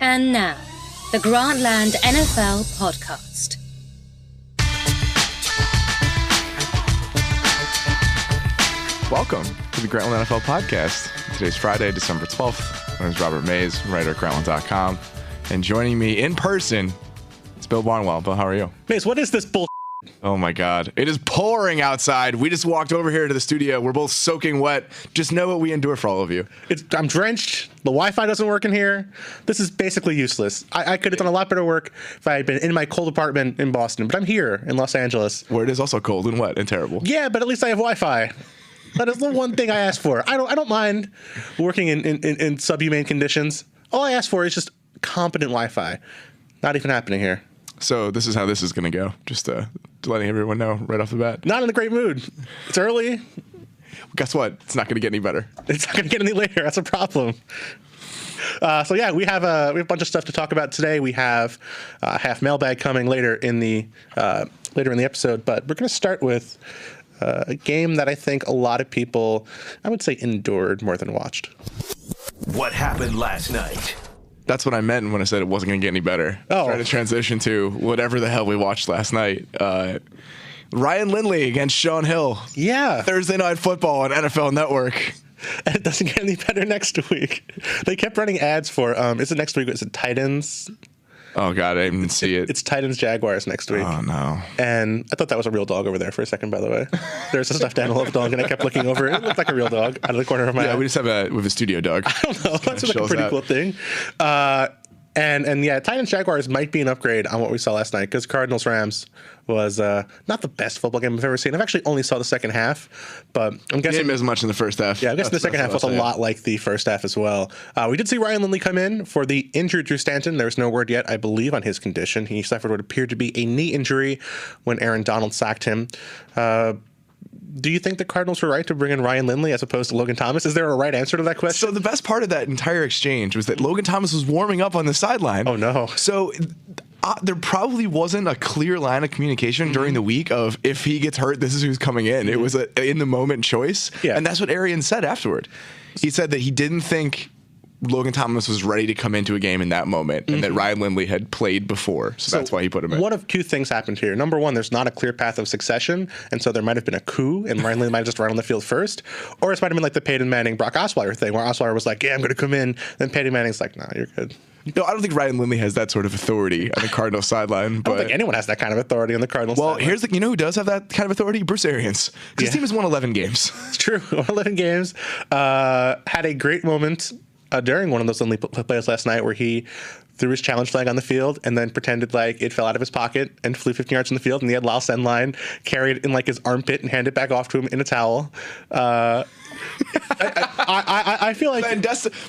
And now, the Grantland NFL podcast. Welcome to the Grantland NFL podcast. Today's Friday, December 12th. My name is Robert Mays, writer at Grantland.com. And joining me in person is Bill Barnwell. Bill, how are you? Mace, what is this bull? Oh my God. It is pouring outside. We just walked over here to the studio. We're both soaking wet. Just know what we endure for all of you. I'm drenched. The Wi-Fi doesn't work in here. This is basically useless. I could have done a lot better work if I had been in my cold apartment in Boston, but I'm here in Los Angeles. Where it is also cold and wet and terrible. Yeah, but at least I have Wi-Fi. That is the one thing I ask for. I don't mind working in subhumane conditions. All I ask for is just competent Wi-Fi. Not even happening here. So this is how this is going to go. Just letting everyone know right off the bat. Not in a great mood. It's early. Guess what? It's not going to get any better. It's not going to get any later. That's a problem. So yeah, we have a bunch of stuff to talk about today. We have half mailbag coming later in the episode, but we're going to start with a game that I think a lot of people, I would say, endured more than watched. What happened last night? That's what I meant when I said it wasn't going to get any better. Oh. Trying to transition to whatever the hell we watched last night. Ryan Lindley against Sean Hill. Yeah. Thursday Night Football on NFL Network. And it doesn't get any better next week. They kept running ads for, is it next week? Is it Titans? Oh, God, I didn't see it. It's Titans-Jaguars next week. Oh, no. And I thought that was a real dog over there for a second, by the way. There's a stuffed animal dog, and I kept looking over. It looked like a real dog out of the corner of my eye. Yeah, we just have a studio dog. I don't know. That's like a pretty cool thing. And yeah, Titans-Jaguars might be an upgrade on what we saw last night, because Cardinals-Rams was not the best football game I've ever seen. I've actually only saw the second half, but I'm guessing... Didn't miss much in the first half. Yeah, I'm guessing the second half was a lot like the first half as well. We did see Ryan Lindley come in for the injured Drew Stanton. There's no word yet, I believe, on his condition. He suffered what appeared to be a knee injury when Aaron Donald sacked him. Do you think the Cardinals were right to bring in Ryan Lindley as opposed to Logan Thomas? Is there a right answer to that question? So the best part of that entire exchange was that Logan Thomas was warming up on the sideline. Oh, no. So there probably wasn't a clear line of communication during the week of if he gets hurt, this is who's coming in. It was an in-the-moment choice. Yeah. And that's what Arians said afterward. He said that he didn't think Logan Thomas was ready to come into a game in that moment and that Ryan Lindley had played before. So that's why he put him in. One of two things happened here. Number one, there's not a clear path of succession, and so there might have been a coup, and Ryan Lindley might have just run on the field first. Or it might have been like the Peyton Manning-Brock Osweiler thing, where Osweiler was like, yeah, I'm going to come in. Then Peyton Manning's like, nah, you're good. No, I don't think Ryan Lindley has that sort of authority on the Cardinals sideline. But I don't think anyone has that kind of authority on the Cardinals sideline. Here's you know who does have that kind of authority? Bruce Arians. Because his team has won 11 games. It's true. 11 games. Had a great moment during one of those Lindley plays last night where he threw his challenge flag on the field and then pretended like it fell out of his pocket and flew 15 yards from the field, and he had Lyle Sendline carry it in like his armpit and hand it back off to him in a towel. I feel like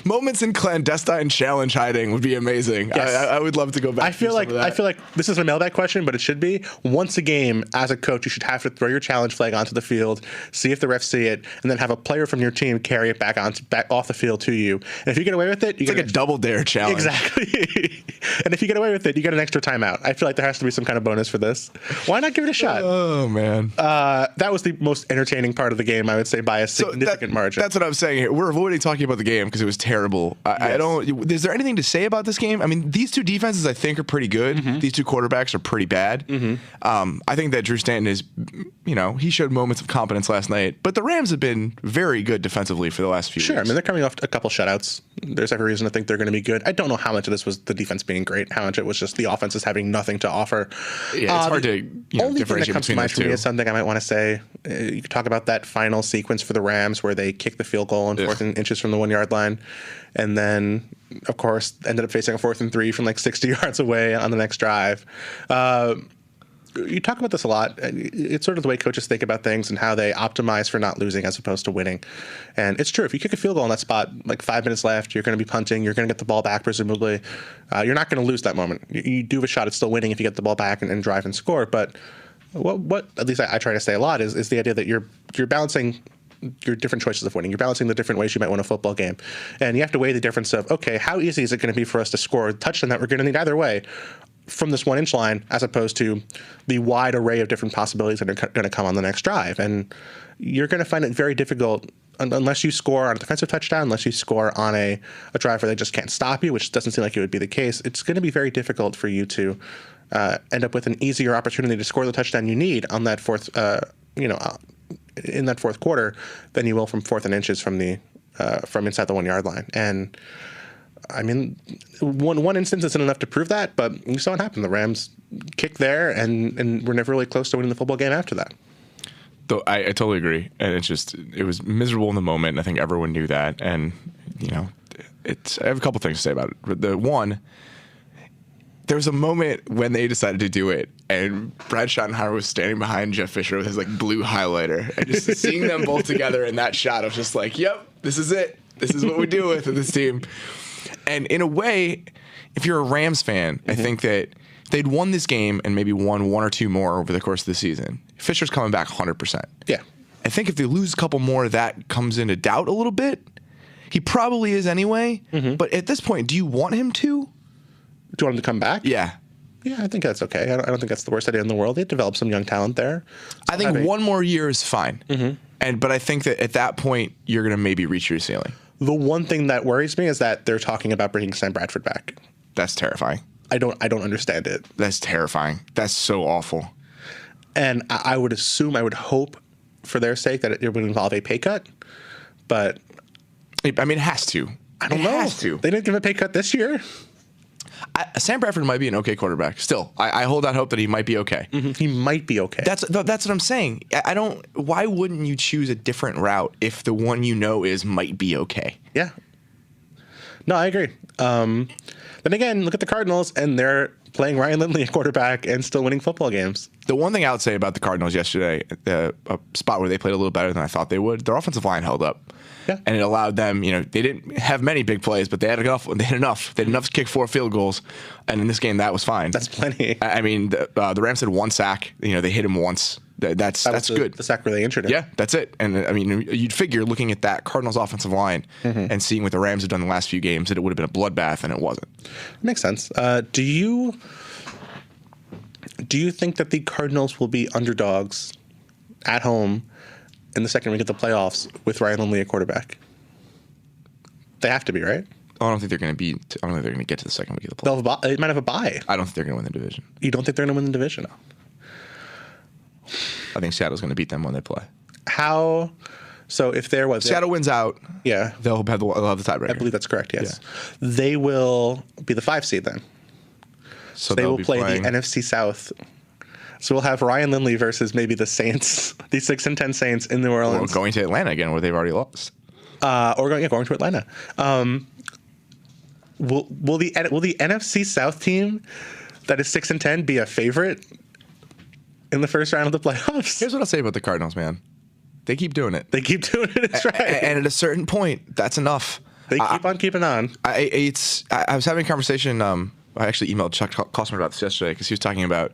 moments in clandestine challenge hiding would be amazing. Yes. I would love to go back. I feel like this is a mailbag question, but it should be once a game as a coach, you should have to throw your challenge flag onto the field, see if the refs see it, and then have a player from your team carry it back off the field to you. And if you get away with it, it's like a double dare challenge. Exactly. And if you get away with it, you get an extra timeout. I feel like there has to be some kind of bonus for this. Why not give it a shot? Oh man, that was the most entertaining part of the game, I would say, by a significant margin. That's what I'm saying here. We're avoiding talking about the game because it was terrible. I don't. Is there anything to say about this game? I mean, these two defenses I think are pretty good. These two quarterbacks are pretty bad. I think that Drew Stanton is, he showed moments of competence last night, but the Rams have been very good defensively for the last few weeks. Sure. I mean, they're coming off a couple shutouts. There's every reason to think they're going to be good. I don't know how much of this was the defense being great, how much it was just the offense is having nothing to offer. Yeah, it's hard to only thing that differentiate comes to between mind those for me two. is something I might want to say. You could talk about that final sequence for the Rams where they kicked the field goal on 4th and inches from the 1 yard line, and then, of course, ended up facing a 4th and 3 from like 60 yards away on the next drive. You talk about this a lot. It's sort of the way coaches think about things and how they optimize for not losing as opposed to winning. And it's true. If you kick a field goal in that spot, like 5 minutes left, you're going to be punting. You're going to get the ball back, presumably. You're not going to lose that moment. You do have a shot at still winning if you get the ball back and drive and score. But what at least I try to say a lot is the idea that you're balancing your different choices of winning. You're balancing the different ways you might win a football game. And you have to weigh the difference of, okay, how easy is it going to be for us to score a touchdown that we're going to need either way from this 1 inch line, as opposed to the wide array of different possibilities that are going to come on the next drive. And you're going to find it very difficult unless you score on a defensive touchdown, unless you score on a drive where they just can't stop you, which doesn't seem like it would be the case, it's going to be very difficult for you to end up with an easier opportunity to score the touchdown you need on that in that fourth quarter than you will from 4th and inches from inside the 1 yard line. And I mean, one instance isn't enough to prove that, but we saw what happened. The Rams kicked there and were never really close to winning the football game after that. Though I totally agree, and it was miserable in the moment. And I think everyone knew that, and I have a couple things to say about it. The one, there was a moment when they decided to do it, and Brad Schottenheimer was standing behind Jeff Fisher with his blue highlighter, and just seeing them both together in that shot, I was just like, "Yep, this is it. This is what we do with this team." And in a way, if you're a Rams fan, I think that if they'd won this game and maybe won 1 or 2 more over the course of the season, Fisher's coming back 100%. Yeah. I think if they lose a couple more, that comes into doubt a little bit. He probably is anyway. But at this point, do you want him to? Do you want him to come back? Yeah. Yeah, I think that's okay. I don't think that's the worst idea in the world. They developed some young talent there. I think 1 more year is fine. But I think that at that point, you're going to maybe reach your ceiling. The one thing that worries me is that they're talking about bringing Sam Bradford back. That's terrifying. I don't understand it. That's terrifying. That's so awful. And I would hope for their sake that it would involve a pay cut. But I mean, it has to. I don't know. It has to. They didn't give a pay cut this year. Sam Bradford might be an okay quarterback. Still, I hold out hope that he might be okay. He might be okay. That's what I'm saying. I don't. Why wouldn't you choose a different route if the one you know is might be okay? Yeah. No, I agree. Then again, look at the Cardinals, and they're playing Ryan Lindley at quarterback and still winning football games. The one thing I would say about the Cardinals yesterday, a spot where they played a little better than I thought they would, their offensive line held up. Yeah. And it allowed them, they didn't have many big plays, but they had enough. They had enough to kick 4 field goals. And in this game, that was fine. That's plenty. I mean, the Rams had 1 sack. They hit him once. That's good. The sack where they injured him. Yeah, that's it. And I mean, you'd figure looking at that Cardinals offensive line and seeing what the Rams have done the last few games that it would have been a bloodbath, and it wasn't. Makes sense. Do you think that the Cardinals will be underdogs at home in the second week of the playoffs with Ryan Lindley at quarterback? They have to be, right? I don't think they're going to be. I don't think they're going to get to the second week of the playoffs. They might have a bye. I don't think they're going to win the division. You don't think they're going to win the division? No. I think Seattle's going to beat them when they play. How? So if there was Seattle wins out, yeah, they'll have the tiebreaker. I believe that's correct. Yes, They will be the 5 seed then. So they will play the NFC South. So we'll have Ryan Lindley versus maybe the Saints, the 6-10 Saints in New Orleans, or going to Atlanta again, where they've already lost, or going to Atlanta. Will the NFC South team that is 6-10 be a favorite in the first round of the playoffs? Here's what I'll say about the Cardinals, man. They keep doing it. It's right. And at a certain point, that's enough. They keep on keeping on. I was having a conversation. I actually emailed Chuck Klossman about this yesterday because he was talking about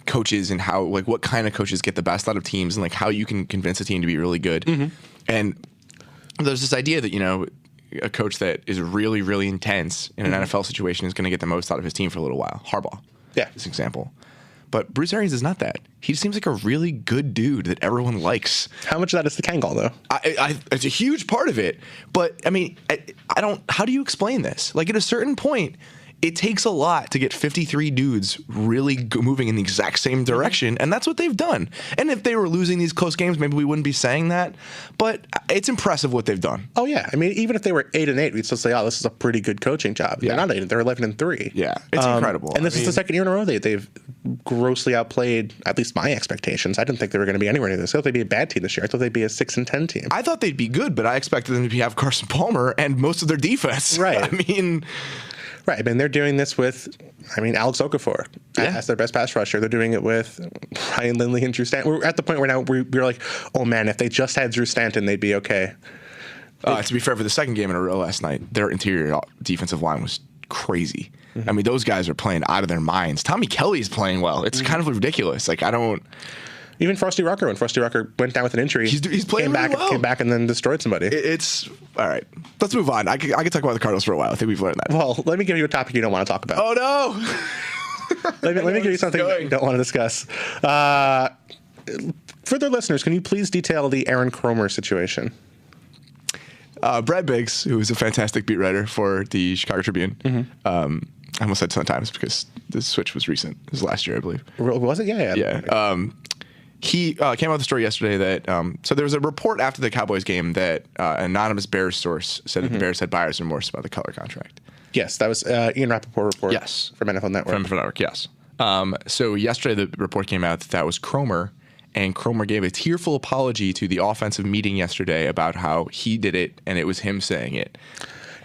coaches and how, what kind of coaches get the best out of teams and how you can convince a team to be really good. And there's this idea that, a coach that is really, really intense in an NFL situation is going to get the most out of his team for a little while. Harbaugh. Yeah. This example. But Bruce Arians is not that. He seems like a really good dude that everyone likes. How much of that is the Kangol, though? It's a huge part of it. But, I mean, I don't... How do you explain this? At a certain point, it takes a lot to get 53 dudes really moving in the exact same direction, and that's what they've done. And if they were losing these close games, maybe we wouldn't be saying that. But it's impressive what they've done. Oh, yeah. I mean, even if they were 8-8, we'd still say, oh, this is a pretty good coaching job. Yeah. They're not 8, they're 11-3. Yeah, it's incredible. And this is the second year in a row they've grossly outplayed at least my expectations. I didn't think they were going to be anywhere near this. I thought they'd be a bad team this year. I thought they'd be a 6-10 team. I thought they'd be good, but I expected them to have Carson Palmer and most of their defense. Right. I mean... Right. I mean, they're doing this with, Alex Okafor as their best pass rusher. They're doing it with Ryan Lindley and Drew Stanton. We're at the point where now we're like, oh, man, if they just had Drew Stanton, they'd be okay. To be fair, for the second game in a row last night, their interior defensive line was crazy. I mean, those guys are playing out of their minds. Tommy Kelly's playing well. It's kind of ridiculous. Even Frosty Rucker, when Frosty Rucker went down with an injury, he's playing came back and then destroyed somebody. It's all right. Let's move on. I could talk about the Cardinals for a while. I think we've learned that. Well, let me give you a topic you don't want to talk about. Oh no! let me give you something you don't want to discuss. For the listeners, can you please detail the Aaron Cromer situation? Brad Biggs, who is a fantastic beat writer for the Chicago Tribune. I almost said sometimes because the switch was recent. It was last year, I believe. Was it? Yeah. Yeah. He came out with a story yesterday that so there was a report after the Cowboys game that an anonymous Bears source said that the Bears had buyer's remorse about the color contract. Yes, that was Ian Rappaport report. Yes, from NFL Network. From NFL Network, yes. So yesterday the report came out that was Cromer, and Cromer gave a tearful apology to the offensive meeting yesterday about how he did it and it was him saying it.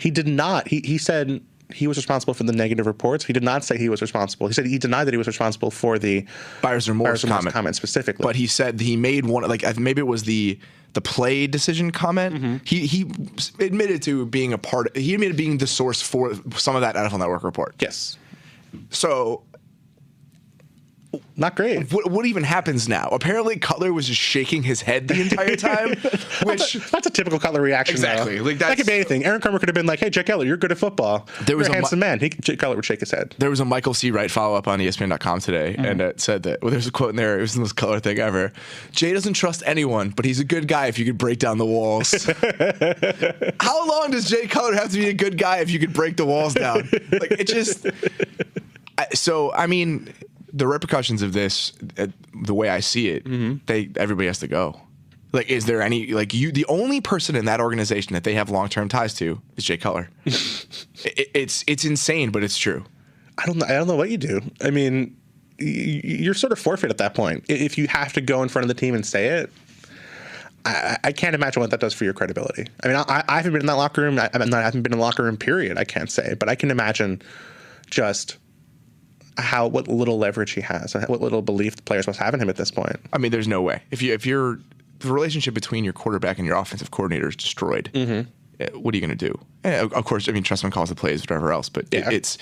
He did not. He said he was responsible for the negative reports. He did not say he was responsible. He said he denied that he was responsible for the buyer's remorse comment specifically. But he said he made one, like maybe it was the play decision comment. He admitted to being a part. He admitted being the source for some of that NFL Network report. Yes. So. Not great. What even happens now? Apparently, Cutler was just shaking his head the entire time. That's a typical Cutler reaction. Exactly. Like that could be anything. Aaron Cromer could have been like, "Hey, Jake Cutler, you're good at football. You're a handsome man." Jake Cutler would shake his head. There was a Michael C. Wright follow-up on ESPN.com today, and it said that, well, there's a quote in there, it was the most Cutler thing ever. Jay doesn't trust anyone, but he's a good guy if you could break down the walls. How long does Jay Cutler have to be a good guy if you could break the walls down? Like, it just... I mean... The repercussions of this, the way I see it, everybody has to go. Like, is there any the only person in that organization that they have long-term ties to is Jay Cutler. It's insane, but it's true. I don't know what you do. I mean, you're sort of forfeit at that point if you have to go in front of the team and say it. I can't imagine what that does for your credibility. I mean, I haven't been in that locker room. I haven't been in the locker room. Period. I can't say, but I can imagine just. What little leverage he has, what little belief the players must have in him at this point. I mean, there's no way. If the relationship between your quarterback and your offensive coordinator is destroyed, what are you going to do? And of course, I mean, Trustman calls the plays, whatever else, but it's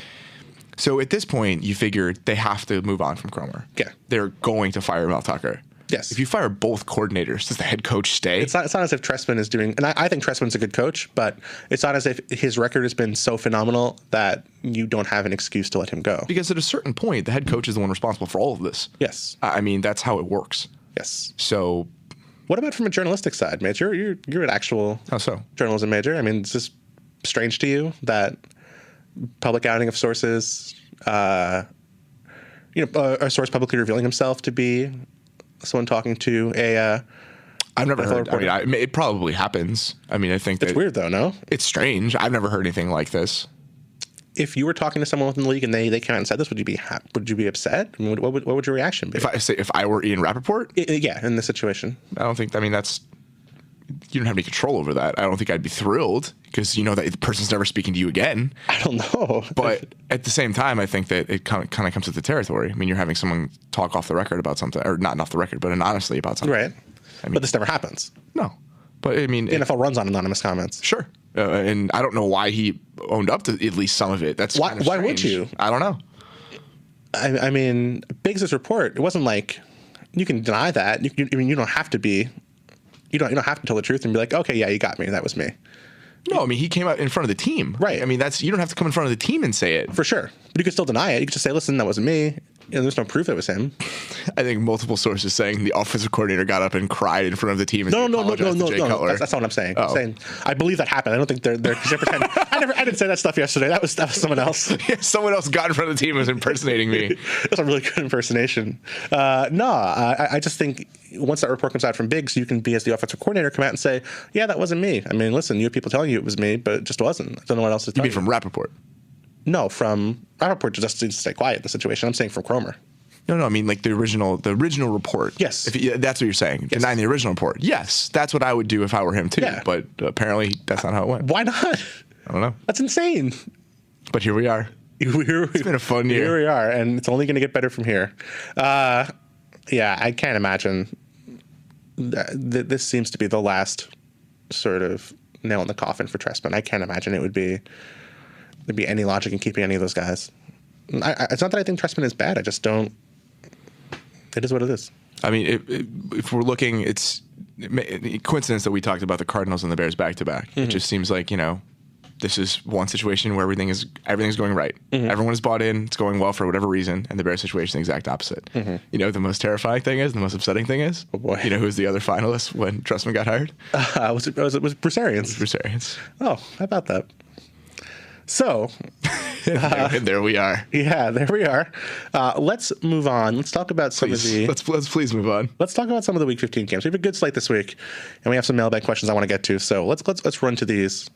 so at this point, you figure they have to move on from Cromer. Yeah, they're going to fire Mel Tucker. Yes. If you fire both coordinators, does the head coach stay? It's not as if Trestman is doing, and I think Trestman's a good coach, but it's not as if his record has been so phenomenal that you don't have an excuse to let him go. Because at a certain point, the head coach is the one responsible for all of this. Yes. I mean, that's how it works. Yes. So. What about from a journalistic side, Mitch? You're an actual journalism major. I mean, is this strange to you that public outing of sources, a source publicly revealing himself to be someone talking to a I've never heard. I mean, it probably happens. I mean, I think it's weird though. No, it's strange. I've never heard anything like this. If you were talking to someone within the league and they came out and said this, would you be upset? I mean, what would your reaction be? If I were Ian Rappaport, yeah, in this situation, I don't think. I mean, you don't have any control over that. I don't think I'd be thrilled because you know that the person's never speaking to you again. I don't know. But at the same time, I think that it kind of comes with the territory. I mean, you're having someone talk off the record about something, or not off the record, but honestly about something. Right. I mean, but this never happens. No. But I mean, the NFL runs on anonymous comments. Sure. And I don't know why he owned up to at least some of it. That's why would you? I don't know. I mean, Biggs' report, it wasn't like you can deny that. You don't have to be. You don't have to tell the truth and be like, okay, yeah, you got me. That was me. No, I mean, he came out in front of the team. Right. I mean, you don't have to come in front of the team and say it. For sure. But you could still deny it. You could just say, listen, that wasn't me. There's no proof it was him. I think multiple sources saying the offensive coordinator got up and cried in front of the team. No. That's not what I'm saying. Oh. I'm saying I believe that happened. I don't think they're pretending. I didn't say that stuff yesterday. That was someone else. Yeah, someone else got in front of the team and was impersonating me. That's a really good impersonation. I just think once that report comes out from Biggs, you can be, as the offensive coordinator, come out and say, yeah, that wasn't me. I mean, listen, you have people telling you it was me, but it just wasn't. I don't know what else to tell you. You mean from Rappaport? No, from Rappaport just to stay quiet in the situation. I'm saying from Cromer. No, I mean like the original report. Yes. That's what you're saying. Yes. Denying the original report. Yes, that's what I would do if I were him too. Yeah. But apparently that's not how it went. Why not? I don't know. That's insane. But here we are. It's been a fun year. Here we are, and it's only going to get better from here. Yeah, I can't imagine. This seems to be the last sort of nail in the coffin for Trestman. I can't imagine there'd be any logic in keeping any of those guys. It's not that I think Trestman is bad. I just don't. It is what it is. I mean, if we're looking, it's a coincidence that we talked about the Cardinals and the Bears back to back. It just seems like this is one situation where everything's going right. Everyone is bought in. It's going well for whatever reason. And the Bears situation, the exact opposite. You know, the most terrifying thing is, the most upsetting thing is, oh boy, you know who's the other finalist when Trustman got hired? Was it Bruce Arians? Bruce Arians. Oh, how about that? So, and there we are. Yeah, there we are. Let's move on. Let's talk about some of the. Let's please move on. Let's talk about some of the Week 15 games. We have a good slate this week, and we have some mailbag questions I want to get to. So let's run to these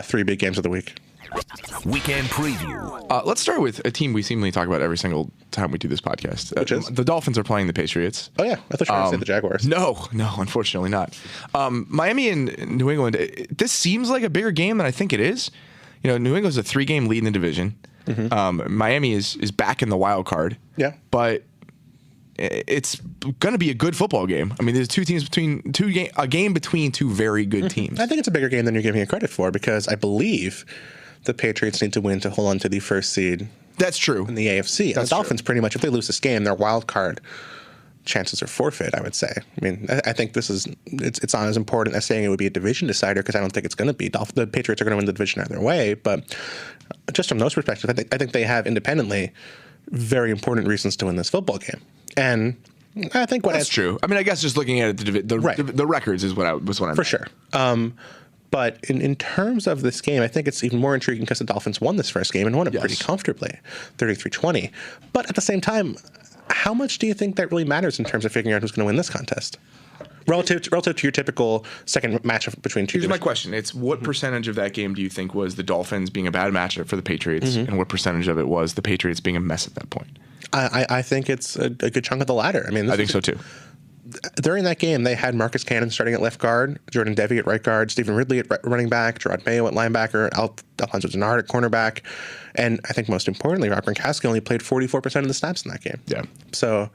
3 big games of the week. Weekend preview. Let's start with a team we seemingly talk about every single time we do this podcast. Which is? The Dolphins are playing the Patriots. Oh, yeah. I thought you were going to say the Jaguars. No, unfortunately not. Miami and New England, this seems like a bigger game than I think it is. You know, New England's a 3-game lead in the division. Miami is back in the wild card. Yeah. But it's going to be a good football game. I mean, there's a game between 2 very good teams. I think it's a bigger game than you're giving it credit for, because I believe the Patriots need to win to hold on to the first seed. That's true. In the AFC. And the Dolphins, pretty much, if they lose this game, their wild card chances are forfeit, I would say. I mean, I think it's not as important as saying it would be a division decider, because I don't think it's going to be. The Patriots are going to win the division either way, but just from those perspectives, I think they have independently very important reasons to win this football game. And I think that's true. I mean, I guess just looking at it, the records is what I meant. For sure. But in terms of this game, I think it's even more intriguing because the Dolphins won this first game and won it pretty comfortably, 33-20. But at the same time, how much do you think that really matters in terms of figuring out who's going to win this contest? Relative to your typical second matchup between two. Here's my question. It's what percentage of that game do you think was the Dolphins being a bad matchup for the Patriots, and what percentage of it was the Patriots being a mess at that point? I think it's a good chunk of the latter. I mean, I think so too. During that game, they had Marcus Cannon starting at left guard, Jordan Devey at right guard, Stephen Ridley at running back, Gerard Mayo at linebacker, Alfonso Denard at cornerback, and I think most importantly, Rob Gronkowski only played 44% of the snaps in that game. Yeah. So,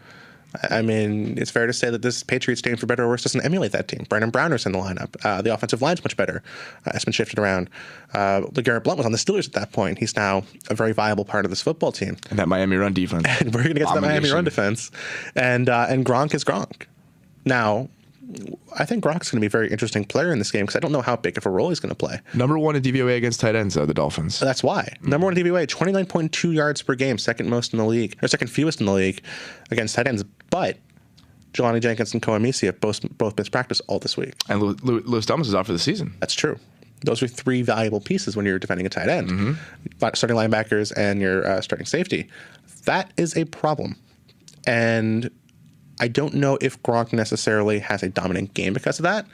I mean, it's fair to say that this Patriots team, for better or worse, doesn't emulate that team. Brandon Browner's in the lineup. The offensive line's much better. It's been shifted around. LeGarrette Blount was on the Steelers at that point. He's now a very viable part of this football team. And that Miami run defense. And we're going to get to that Miami run defense. And Gronk is Gronk. Now, I think Gronk's going to be a very interesting player in this game because I don't know how big of a role he's going to play. Number 1 in DVOA against tight ends, the Dolphins. That's why. Number 1 in DVOA, 29.2 yards per game, second fewest in the league against tight ends. But Jelani Jenkins and Koa-Misi have both missed practice all this week. And Louis Thomas is out for the season. That's true. Those are 3 valuable pieces when you're defending a tight end. Starting linebackers and your starting safety. That is a problem. And I don't know if Gronk necessarily has a dominant game because of that,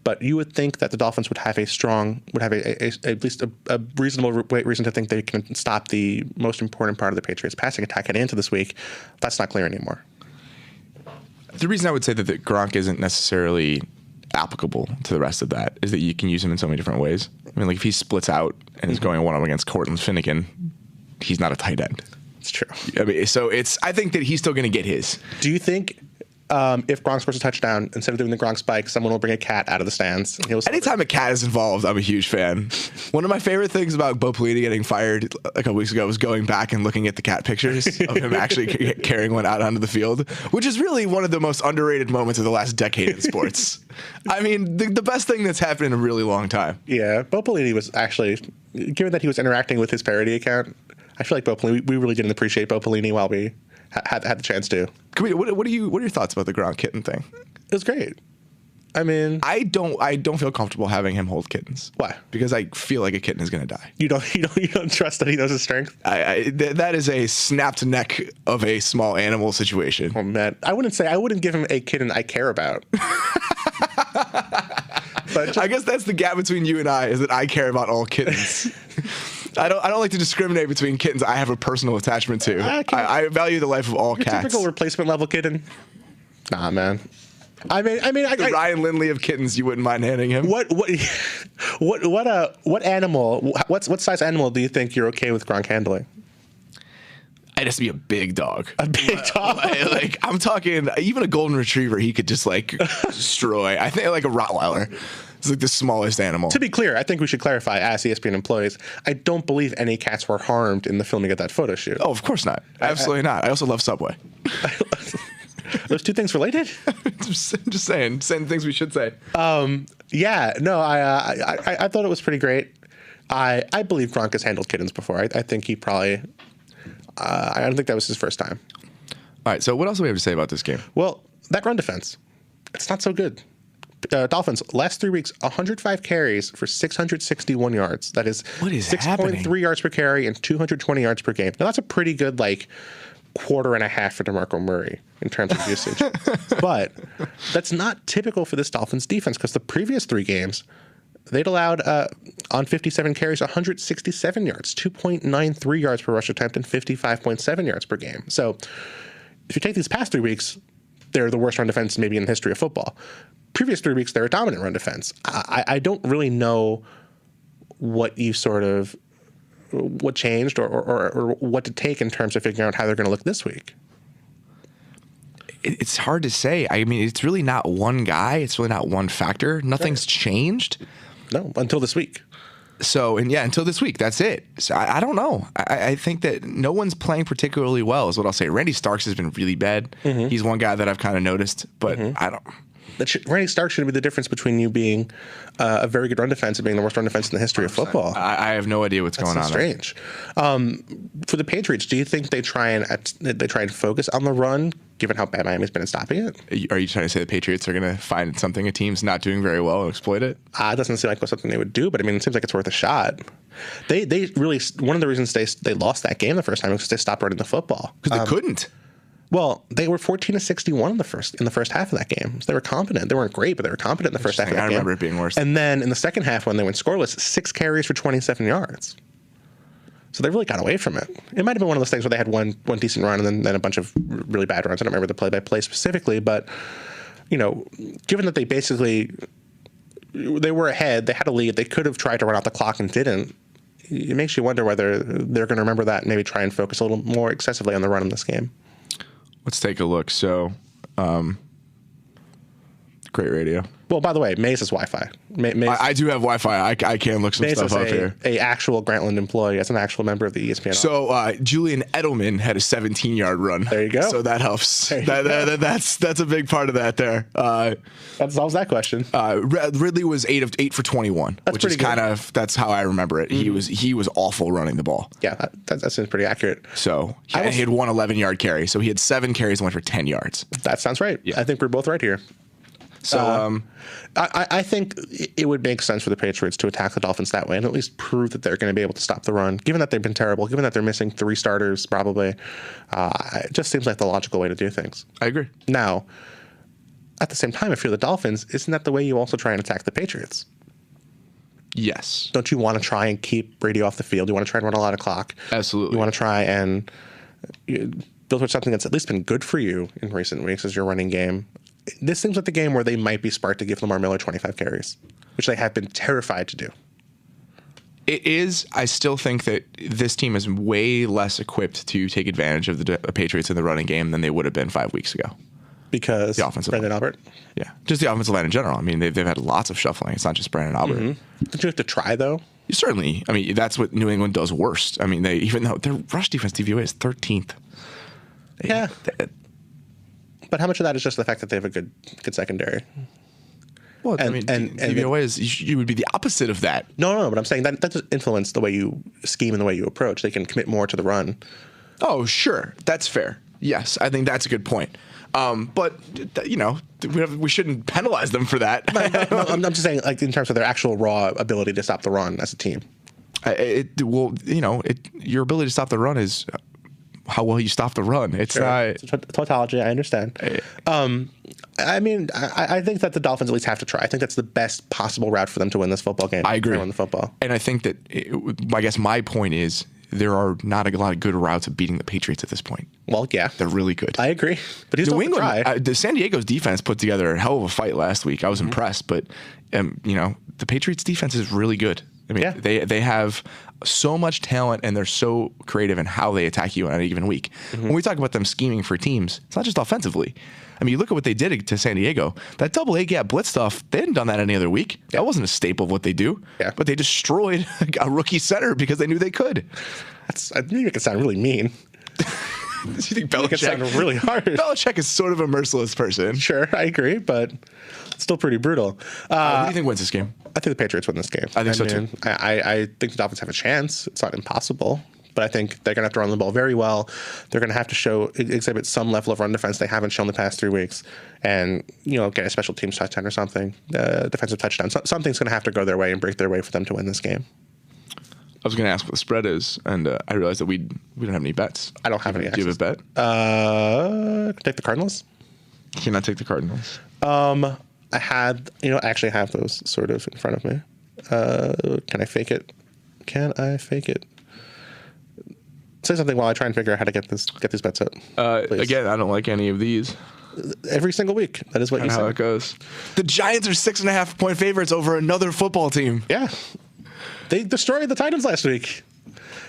but you would think that the Dolphins would have at least a reasonable reason to think they can stop the most important part of the Patriots passing attack heading into this week. That's not clear anymore. The reason I would say that Gronk isn't necessarily applicable to the rest of that is that you can use him in so many different ways. I mean, like if he splits out and is going one-on-one against Cortland Finnegan, he's not a tight end. It's true. I mean, so I think that he's still going to get his. Do you think if Gronk scores a touchdown, instead of doing the Gronk spike, someone will bring a cat out of the stands? Anytime a cat is involved, I'm a huge fan. One of my favorite things about Bo Pelini getting fired a couple weeks ago was going back and looking at the cat pictures of him actually carrying one out onto the field, which is really one of the most underrated moments of the last decade in sports. I mean, the best thing that's happened in a really long time. Yeah, Bo Pelini was actually, given that he was interacting with his parody account, I feel like Bo Pelini, we really didn't appreciate Bo Pelini while we had the chance to. What are your thoughts about the Gronk kitten thing? It was great. I mean, I don't feel comfortable having him hold kittens. Why? Because I feel like a kitten is going to die. You don't trust that he knows his strength? That is a snapped neck of a small animal situation. Oh man, I wouldn't give him a kitten I care about. But I guess that's the gap between you and I, is that I care about all kittens. I don't like to discriminate between kittens I have a personal attachment to. I value the life of all cats. Typical replacement level kitten. Nah, man. I mean, the Ryan Lindley of kittens, you wouldn't mind handing him. What animal? What size animal do you think you're okay with Gronk handling? It has to be a big dog. A big dog? Like I'm talking, even a golden retriever, he could just like destroy. I think like a Rottweiler. It's like the smallest animal. To be clear, I think we should clarify, as ESPN employees, I don't believe any cats were harmed in the filming of that photo shoot. Oh, of course not. Absolutely not. I also love Subway. Those two things related? just saying things we should say. Yeah, no, I thought it was pretty great. I believe Gronk has handled Kittens before. I think he probably. I don't think that was his first time. All right. So what else do we have to say about this game? Well, that run defense, it's not so good. Dolphins, last 3 weeks, 105 carries for 661 yards. That is what is 6.3 yards per carry and 220 yards per game. Now, that's a pretty good, quarter and a half for DeMarco Murray in terms of usage. But that's not typical for this Dolphins defense because the previous 3 games, they'd allowed, on 57 carries, 167 yards, 2.93 yards per rush attempt, and 55.7 yards per game. So if you take these past 3 weeks, they're the worst run defense maybe in the history of football. Previous 3 weeks, they're a dominant run defense. I don't really know what changed or what to take in terms of figuring out how they're going to look this week. It's hard to say. I mean, it's really not one guy. It's really not one factor. Nothing's changed. No, until this week. So, until this week, that's it. So I don't know. I think that no one's playing particularly well is what I'll say. Randy Starks has been really bad. Mm-hmm. He's one guy that I've kind of noticed, but I don't. Randy Starks should be the difference between you being a very good run defense and being the worst run defense in the history of football. I have no idea what's going on. Strange. For the Patriots, do you think they try and focus on the run, given how bad Miami's been at stopping it? Are you trying to say the Patriots are going to find something a team's not doing very well and exploit it? It doesn't seem like something they would do, but I mean, it seems like it's worth a shot. They really, one of the reasons they lost that game the first time was because they stopped running the football. Because they couldn't. Well, they were 14-61 in the first half of that game. So they were competent. They weren't great, but they were competent in the first half of that game. I remember it being worse. And then in the second half, when they went scoreless, 6 carries for 27 yards. So they really got away from it. It might have been one of those things where they had one decent run and then a bunch of really bad runs. I don't remember the play-by-play specifically, but given that they were ahead, they had a lead, they could have tried to run out the clock and didn't. It makes you wonder whether they're going to remember that and maybe try and focus a little more excessively on the run in this game. Let's take a look. So, great radio. Well, by the way, Maze is Wi-Fi. I do have Wi-Fi. I can look some Maze stuff up here. A actual Grantland employee, as an actual member of the ESPN. So Julian Edelman had a 17-yard run. There you go. So that helps. That's a big part of that there. That solves that question. Ridley was 8 for 21, which is that's how I remember it. Mm-hmm. He was awful running the ball. Yeah, that seems pretty accurate. So he had one 11-yard carry. So he had 7 carries and went for 10 yards. That sounds right. Yeah. I think we're both right here. So I think it would make sense for the Patriots to attack the Dolphins that way and at least prove that they're going to be able to stop the run. Given that they've been terrible, given that they're missing 3 starters probably, it just seems like the logical way to do things. I agree. Now, at the same time, if you're the Dolphins, isn't that the way you also try and attack the Patriots? Yes. Don't you want to try and keep Brady off the field? You want to try and run a lot of clock. Absolutely. You want to try and build towards something that's at least been good for you in recent weeks as your running game. This seems like the game where they might be smart to give Lamar Miller 25 carries, which they have been terrified to do. It is. I still think that this team is way less equipped to take advantage of the Patriots in the running game than they would have been 5 weeks ago. Because the offensive Brandon Albert? Yeah. Just the offensive line in general. I mean, they've had lots of shuffling. It's not just Brandon Albert. Mm-hmm. Don't you have to try, though? Certainly. I mean, that's what New England does worst. I mean, even though their rush defense DVOA is 13th. But how much of that is just the fact that they have a good secondary? Well, DVOA is you would be the opposite of that. No, but I'm saying that does influence the way you scheme and the way you approach. They can commit more to the run. Oh, sure. That's fair. Yes, I think that's a good point. But we shouldn't penalize them for that. No, I'm just saying, like, in terms of their actual raw ability to stop the run as a team. Your ability to stop the run is how well you stop the run. It's tautology. I understand. I mean, I think that the Dolphins at least have to try. I think that's the best possible route for them to win this football game. I agree. Win the football. And I think that I guess my point is there are not a lot of good routes of beating the Patriots at this point. Well, yeah, they're really good. I agree. But New England, the San Diego's defense put together a hell of a fight last week. I was impressed, but the Patriots defense is really good. I mean, they have so much talent and they're so creative in how they attack you on any given week. Mm-hmm. When we talk about them scheming for teams, it's not just offensively. I mean, you look at what they did to San Diego. That double A gap blitz stuff, they hadn't done that any other week. Yeah. That wasn't a staple of what they do. Yeah. But they destroyed a rookie center because they knew they could. I think you make it sound really mean. Do you think It could sound really hard. Belichick is sort of a merciless person. Sure, I agree, but it's still pretty brutal. Who do you think wins this game? I think the Patriots win this game. I think so too. I think the Dolphins have a chance. It's not impossible, but I think they're going to have to run the ball very well. They're going to have to exhibit some level of run defense they haven't shown the past 3 weeks, and get a special teams touchdown or something, defensive touchdown. Something's going to have to go their way and break their way for them to win this game. I was going to ask what the spread is, and I realized that we don't have any bets. I don't have any. Do you have a bet? Take the Cardinals. Can I take the Cardinals? I actually have those sort of in front of me. Can I fake it? Can I fake it? Say something while I try and figure out how to get these bets up. Again, I don't like any of these. Every single week. That is what you say. How it goes. The Giants are 6.5-point favorites over another football team. Yeah. They destroyed the Titans last week.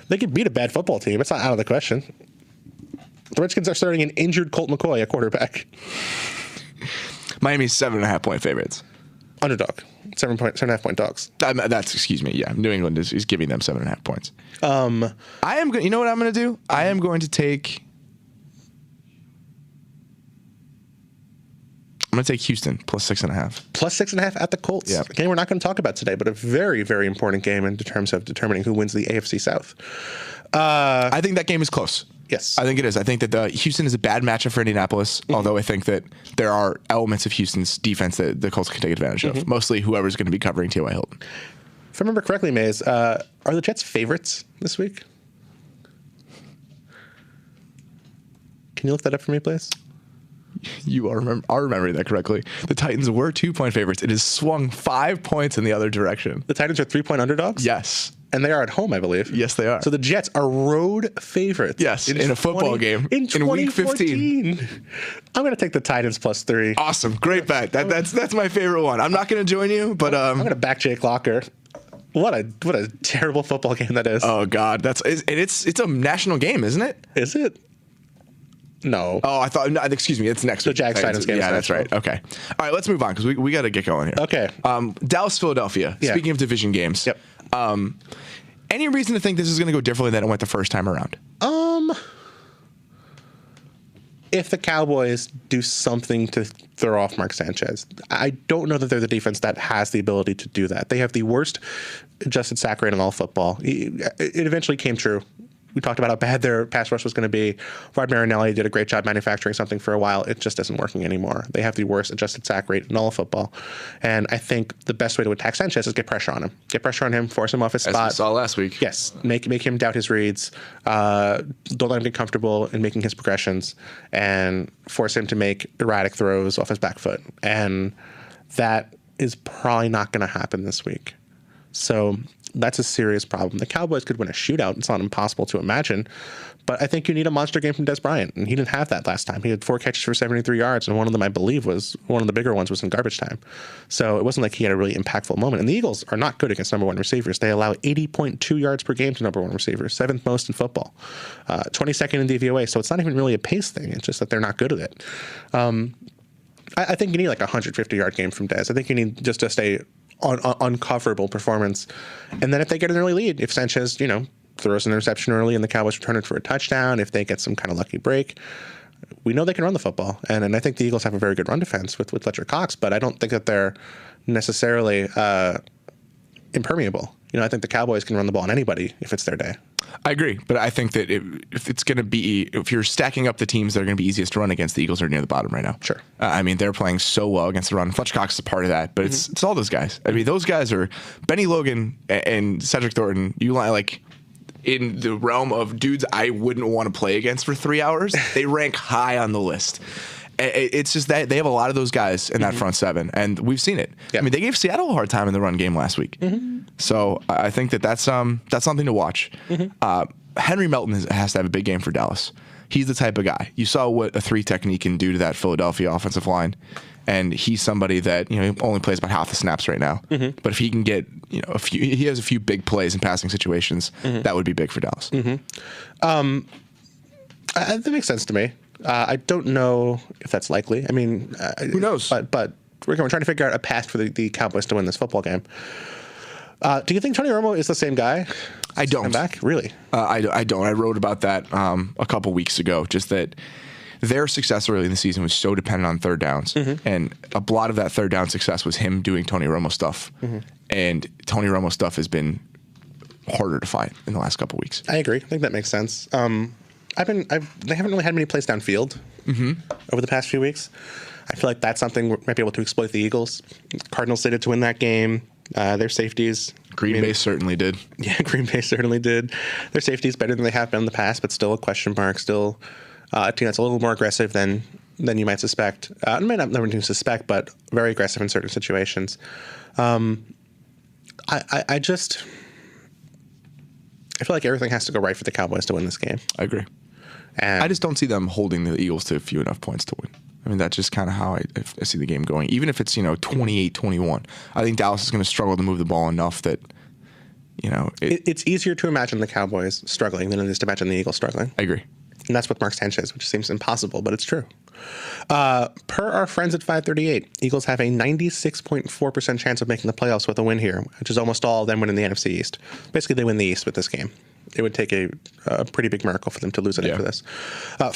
They could beat a bad football team. It's not out of the question. The Redskins are starting an injured Colt McCoy at quarterback. Miami's 7.5-point favorites. Underdog. 7.5 point dogs. Excuse me. Yeah, New England is giving them 7.5 points. I am. You know what I'm going to do? I am going to take. I'm going to take Houston plus 6.5. Plus 6.5 at the Colts. Yeah. A game we're not going to talk about today, but a very, very important game in terms of determining who wins the AFC South. I think that game is close. Yes. I think it is. I think that Houston is a bad matchup for Indianapolis, although I think that there are elements of Houston's defense that the Colts can take advantage of. Mostly whoever's going to be covering T.Y. Hilton. If I remember correctly, Maze, are the Jets favorites this week? Can you look that up for me, please? You are remembering that correctly. The Titans were 2-point favorites. It has swung 5 points in the other direction. The Titans are 3-point underdogs? Yes. And they are at home, I believe. Yes, they are. So the Jets are road favorites. Yes, in a football game. In week 15. I'm going to take the Titans plus 3. Awesome. Great bet. That's my favorite one. I'm not going to join you, but I'm going to back Jake Locker. What a terrible football game that is. Oh God, it's a national game, isn't it? Is it? No. Oh, I thought. No, excuse me. It's next week. The Jags Titans game. Yeah, that's right. Okay. All right. Let's move on because we got to get going here. Okay. Dallas, Philadelphia. Yeah. Speaking of division games. Yep. Any reason to think this is going to go differently than it went the first time around? If the Cowboys do something to throw off Mark Sanchez, I don't know that they're the defense that has the ability to do that. They have the worst adjusted sack rate in all football. It eventually came true. We talked about how bad their pass rush was going to be. Rod Marinelli did a great job manufacturing something for a while. It just isn't working anymore. They have the worst adjusted sack rate in all of football. And I think the best way to attack Sanchez is get pressure on him. Get pressure on him, force him off his spot. As we saw last week. Yes. Make him doubt his reads. Don't let him get comfortable in making his progressions and force him to make erratic throws off his back foot. And that is probably not going to happen this week. So that's a serious problem. The Cowboys could win a shootout. It's not impossible to imagine. But I think you need a monster game from Des Bryant. And he didn't have that last time. He had 4 catches for 73 yards. And one of them, I believe, was one of the bigger ones was in garbage time. So it wasn't like he had a really impactful moment. And the Eagles are not good against number 1 receivers. They allow 80.2 yards per game to number 1 receivers, 7th most in football, 22nd in DVOA. So it's not even really a pace thing. It's just that they're not good at it. I think you need like a 150-yard game from Des. I think you need just a uncoverable performance. And then if they get an early lead, if Sanchez, throws an interception early and the Cowboys return it for a touchdown, if they get some kind of lucky break, we know they can run the football. And I think the Eagles have a very good run defense with Fletcher Cox, but I don't think that they're necessarily impermeable. I think the Cowboys can run the ball on anybody if it's their day. I agree, but I think that if you're stacking up the teams that are going to be easiest to run against, the Eagles are near the bottom right now. Sure. They're playing so well against the run. Fletcher Cox is a part of that, but it's all those guys. I mean, those guys are Benny Logan and Cedric Thornton. You like in the realm of dudes I wouldn't want to play against for 3 hours. They rank high on the list. It's just that they have a lot of those guys in that front seven, and we've seen it. Yeah. I mean, they gave Seattle a hard time in the run game last week. So I think that's something to watch. Henry Melton has to have a big game for Dallas. He's the type of guy. You saw what a 3 technique can do to that Philadelphia offensive line, and he's somebody that he only plays about half the snaps right now. But if he can get he has a few big plays in passing situations, that would be big for Dallas. That makes sense to me. I don't know if that's likely. I mean, who knows? But we're trying to figure out a path for the Cowboys to win this football game. Do you think Tony Romo is the same guy? I don't. Come back? Really? I don't. I wrote about that a couple weeks ago, just that their success early in the season was so dependent on third downs. And a lot of that third down success was him doing Tony Romo stuff. And Tony Romo stuff has been harder to find in the last couple weeks. I agree. I think that makes sense. They haven't really had many plays downfield over the past few weeks. I feel like that's something we might be able to exploit the Eagles. Cardinals did it to win that game. Their safeties. Green Bay certainly did. Yeah, Green Bay certainly did. Their safety is better than they have been in the past, but still a question mark. Still a team that's a little more aggressive than you might suspect. I might not never suspect, but very aggressive in certain situations. I feel like everything has to go right for the Cowboys to win this game. I agree. And I just don't see them holding the Eagles to a few enough points to win. I mean, that's just kind of how I see the game going. Even if it's, 28-21, I think Dallas is going to struggle to move the ball enough that, it's easier to imagine the Cowboys struggling than it is to imagine the Eagles struggling. I agree. And that's with Mark Sanchez, which seems impossible, but it's true. Per our friends at 538, Eagles have a 96.4% chance of making the playoffs with a win here, which is almost all of them winning the NFC East. Basically, they win the East with this game. It would take a pretty big miracle for them to lose it for this.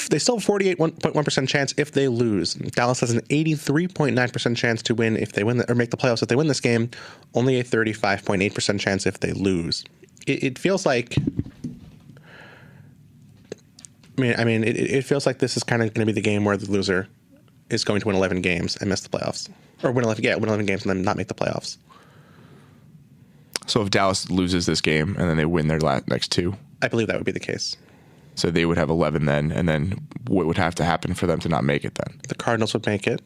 They still have 48.1% chance if they lose. Dallas has an 83.9% chance to win if they win or make the playoffs if they win this game. Only a 35.8% chance if they lose. It feels like. It feels like this is kind of going to be the game where the loser is going to win 11 games and miss the playoffs, or win 11 games and then not make the playoffs. So if Dallas loses this game and then they win their next two, I believe that would be the case. So they would have 11 then, and then what would have to happen for them to not make it then? The Cardinals would make it.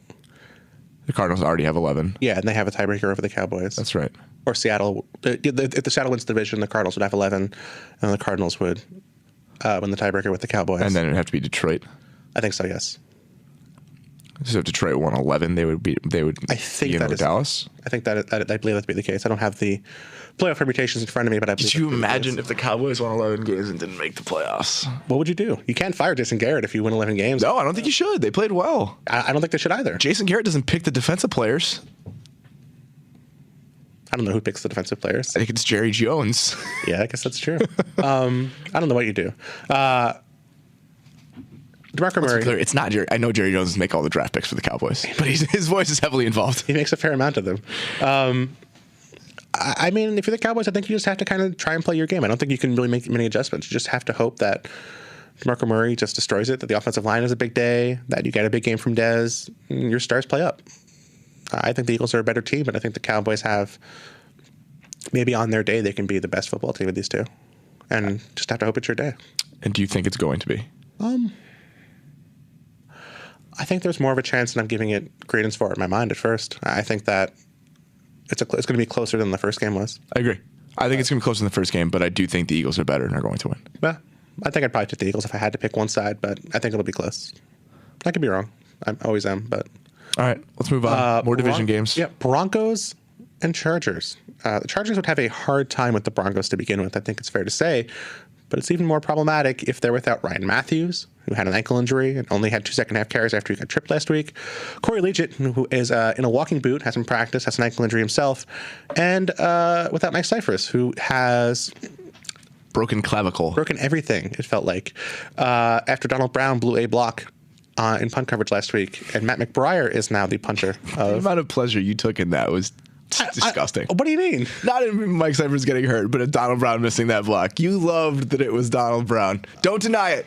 The Cardinals already have 11. Yeah, and they have a tiebreaker over the Cowboys. That's right. Or Seattle. If the Seattle wins the division, the Cardinals would have 11, and the Cardinals would win the tiebreaker with the Cowboys. And then it would have to be Detroit. I think so, yes. So if Detroit won 11, they would I think be that in is Dallas. I think that I believe that to be the case. I don't have the playoff permutations in front of me, but I believe. Could you imagine if the Cowboys won 11 games and didn't make the playoffs? What would you do? You can't fire Jason Garrett if you win 11 games. No, I don't think you should. They played well. I don't think they should either. Jason Garrett doesn't pick the defensive players. I don't know who picks the defensive players. I think it's Jerry Jones. Yeah, I guess that's true. I don't know what you do. DeMarco Murray. Clear, it's not Jerry. I know Jerry Jones doesn't make all the draft picks for the Cowboys, but his voice is heavily involved. He makes a fair amount of them. I mean, if you're the Cowboys, I think you just have to kind of try and play your game. I don't think you can really make many adjustments. You just have to hope that DeMarco Murray just destroys it, that the offensive line is a big day, that you get a big game from Dez, and your stars play up. I think the Eagles are a better team, but I think the Cowboys have, maybe on their day, they can be the best football team of these two. And just have to hope it's your day. And do you think it's going to be? I think there's more of a chance than I'm giving it credence for in my mind at first. I think that it's going to be closer than the first game was. I agree. I think it's going to be closer than the first game, but I do think the Eagles are better and are going to win. Yeah, I think I'd probably take the Eagles if I had to pick one side, but I think it'll be close. I could be wrong. I always am, but... All right, let's move on. More division games. Yeah, Broncos and Chargers. The Chargers would have a hard time with the Broncos to begin with, I think it's fair to say. But it's even more problematic if they're without Ryan Matthews, who had an ankle injury and only had 2 second-half carries after he got tripped last week. Corey Liuget, who is in a walking boot, hasn't practiced, has an ankle injury himself. And without Mike Cyphers, who has... broken clavicle. Broken everything, it felt like. After Donald Brown blew a block in punt coverage last week, and Matt McBriar is now the punter of... The amount of pleasure you took in that was... disgusting. What do you mean? Not in Mike Cyphers getting hurt, but in Donald Brown missing that block. You loved that it was Donald Brown. Don't deny it.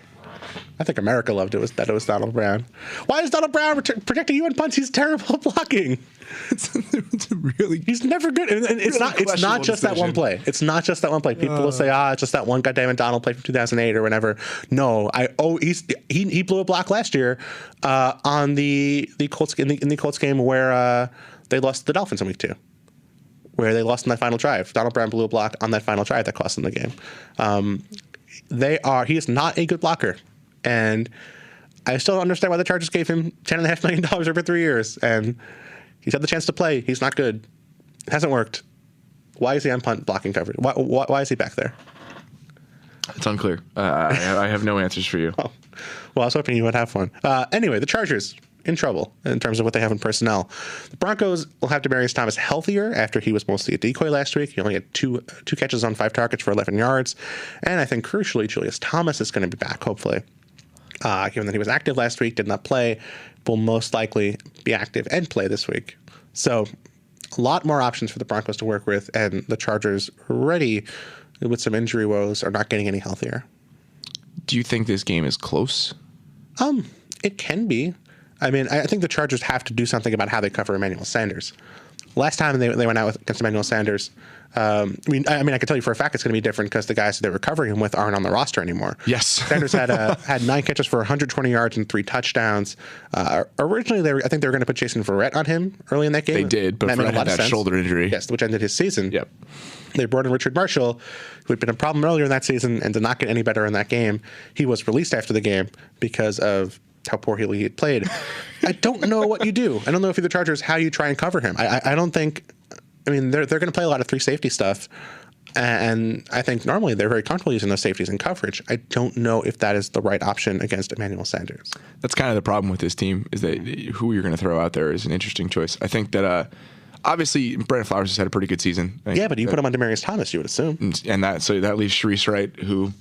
I think America loved it that it was Donald Brown. Why is Donald Brown protecting you in punts? He's terrible at blocking. He's never good. And it's not just that one play. It's not just that one play. People will say, it's just that one goddamn Donald play from 2008 or whenever. No, he blew a block last year on the Colts in the Colts game where they lost to the Dolphins in week 2. Where they lost in that final drive. Donald Brown blew a block on that final drive that cost them the game. He is not a good blocker. And I still don't understand why the Chargers gave him $10.5 million over 3 years. And he's had the chance to play. He's not good. It hasn't worked. Why is he on punt blocking coverage? Why is he back there? It's unclear. I have no answers for you. Oh. Well, I was hoping you would have one. Anyway, the Chargers. in trouble in terms of what they have in personnel. The Broncos will have Demaryius Thomas healthier after he was mostly a decoy last week. He only had two catches on 5 targets for 11 yards. And I think crucially, Julius Thomas is going to be back, hopefully. Given that he was active last week, did not play, will most likely be active and play this week. So a lot more options for the Broncos to work with, and the Chargers already with some injury woes are not getting any healthier. Do you think this game is close? It can be. I mean, I think the Chargers have to do something about how they cover Emmanuel Sanders. Last time they went out against Emmanuel Sanders, I can tell you for a fact it's going to be different because the guys that they were covering him with aren't on the roster anymore. Yes. Sanders had 9 catches for 120 yards and 3 touchdowns. Originally, I think they were going to put Jason Verrett on him early in that game. They did, but Verrett had that shoulder injury. Yes, which ended his season. Yep. They brought in Richard Marshall, who had been a problem earlier in that season and did not get any better in that game. He was released after the game because of how poorly he had played. I don't know what you do. I don't know if you're the Chargers how you try and cover him. I don't think. I mean, they're going to play a lot of 3 safety stuff, and I think normally they're very comfortable using those safeties in coverage. I don't know if that is the right option against Emmanuel Sanders. That's kind of the problem with this team, is that who you're going to throw out there is an interesting choice. I think that obviously Brandon Flowers has had a pretty good season. Yeah, but you put him on Demaryius Thomas, you would assume, and that leaves Sharice Wright, who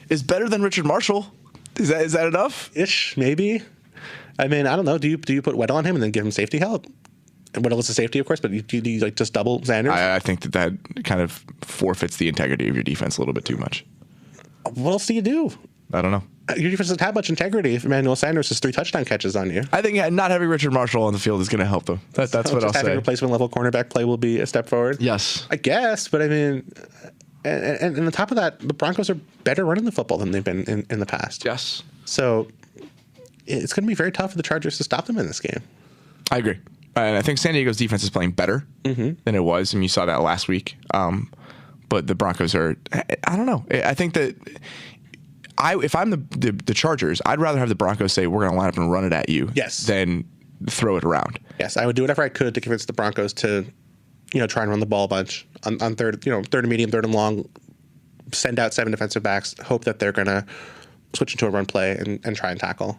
is better than Richard Marshall. Is that enough? Ish, maybe. I mean, I don't know. Do you put Weddle on him and then give him safety help? And Weddle is a safety, of course, but do you like just double Sanders? I think that kind of forfeits the integrity of your defense a little bit too much. What else do you do? I don't know. Your defense doesn't have much integrity if Emmanuel Sanders has 3 touchdown catches on you. I think not having Richard Marshall on the field is going to help them. That's what I'll say. Having replacement level cornerback play will be a step forward. Yes, I guess, but I mean, and on top of that, the Broncos are better running the football than they've been in the past. Yes. So it's going to be very tough for the Chargers to stop them in this game. I agree. And I think San Diego's defense is playing better than it was, and you saw that last week. But the Broncos are, I don't know. I think that if I'm the Chargers, I'd rather have the Broncos say, we're going to line up and run it at you than throw it around. Yes, I would do whatever I could to convince the Broncos to, try and run the ball a bunch on third and medium, third and long, send out 7 defensive backs, hope that they're going to switch into a run play and try and tackle.